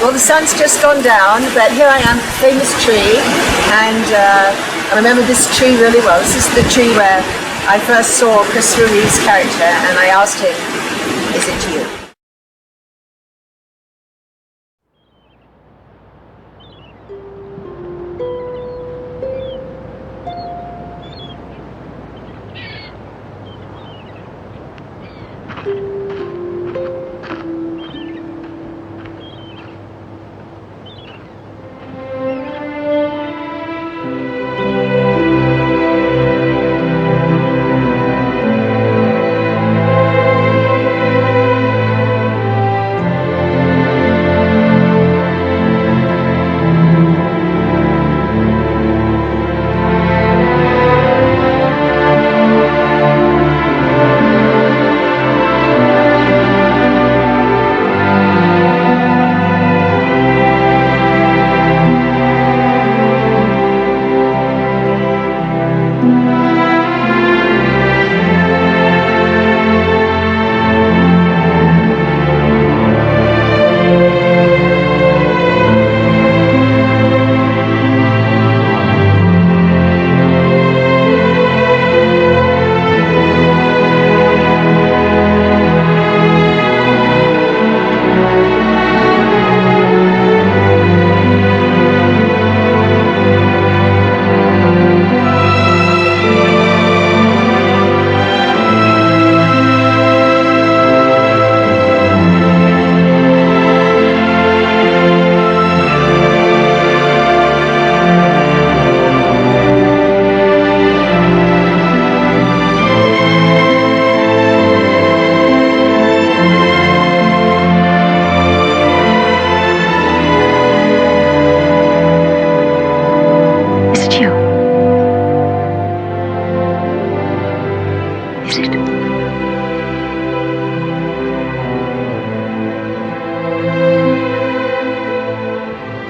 Well, the sun's just gone down, but here I am, famous tree, and I remember this tree really well. This is the tree where I first saw Chris Reeve's character, and I asked him, "Is it you?"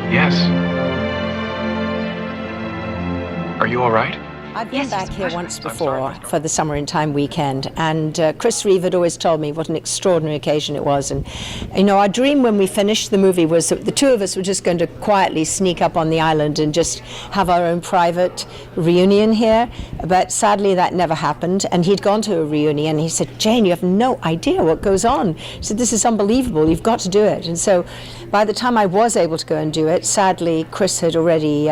Yes. Are you all right? I've been back here once before for the Summer in Time weekend, and Chris Reeve had always told me what an extraordinary occasion it was. And you know, our dream when we finished the movie was that the two of us were just going to quietly sneak up on the island and just have our own private reunion here. But sadly, that never happened. And he'd gone to a reunion, and he said, "Jane, you have no idea what goes on." He said, "This is unbelievable. You've got to do it." And so, by the time I was able to go and do it, sadly, Chris had already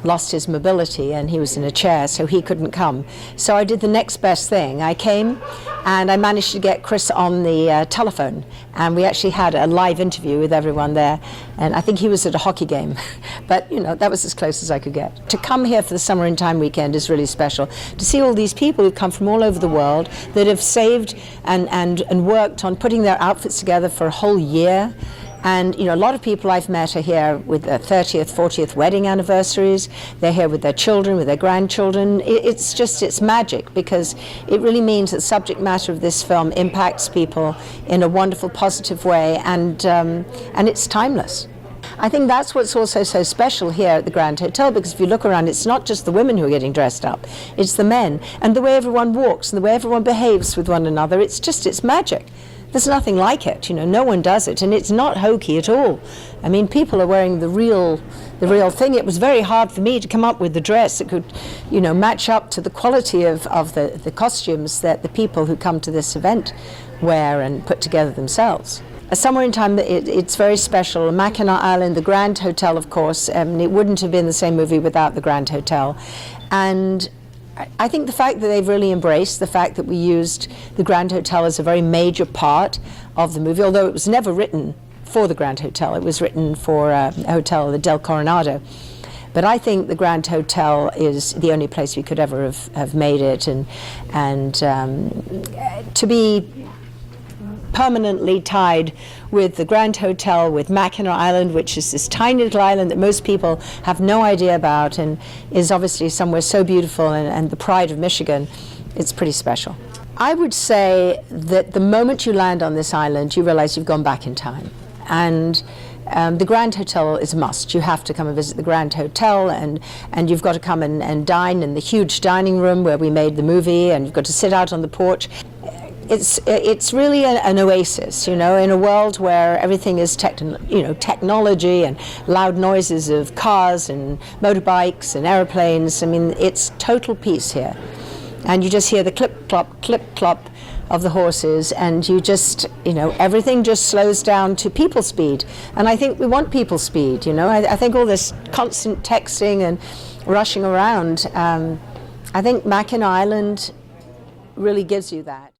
lost his mobility and he was in a chair, so he couldn't come. So I did the next best thing. I came and I managed to get Chris on the telephone, and we actually had a live interview with everyone there, and I think he was at a hockey game. But you know, that was as close as I could get. To come here for the Summer in Time weekend is really special. To see all these people who've come from all over the world that have saved and worked on putting their outfits together for a whole year. And you know, a lot of people I've met are here with their 30th, 40th wedding anniversaries. They're here with their children, with their grandchildren. It's magic, because it really means that the subject matter of this film impacts people in a wonderful, positive way, and it's timeless. I think that's what's also so special here at the Grand Hotel, because if you look around, it's not just the women who are getting dressed up, it's the men. And the way everyone walks and the way everyone behaves with one another, it's magic. There's nothing like it, you know, no one does it, and it's not hokey at all. I mean, people are wearing the real thing. It was very hard for me to come up with the dress that could, you know, match up to the quality of the costumes that the people who come to this event wear and put together themselves. A Summer in Time, it's very special. Mackinac Island, the Grand Hotel, of course, it wouldn't have been the same movie without the Grand Hotel. And I think the fact that they've really embraced the fact that we used the Grand Hotel as a very major part of the movie, although it was never written for the Grand Hotel. It was written for a hotel, the Del Coronado. But I think the Grand Hotel is the only place we could ever have made it, and to be permanently tied with the Grand Hotel, with Mackinac Island, which is this tiny little island that most people have no idea about and is obviously somewhere so beautiful and the pride of Michigan. It's pretty special. I would say that the moment you land on this island, you realize you've gone back in time. And the Grand Hotel is a must. You have to come and visit the Grand Hotel, and you've got to come and dine in the huge dining room where we made the movie, and you've got to sit out on the porch. it's really an oasis, in a world where everything is technology and loud noises of cars and motorbikes and airplanes. I mean, it's total peace here, and you just hear the clip clop of the horses, and you just, everything just slows down to people speed. And I think we want people speed. I think all this constant texting and rushing around, I think Mackinac Island really gives you that.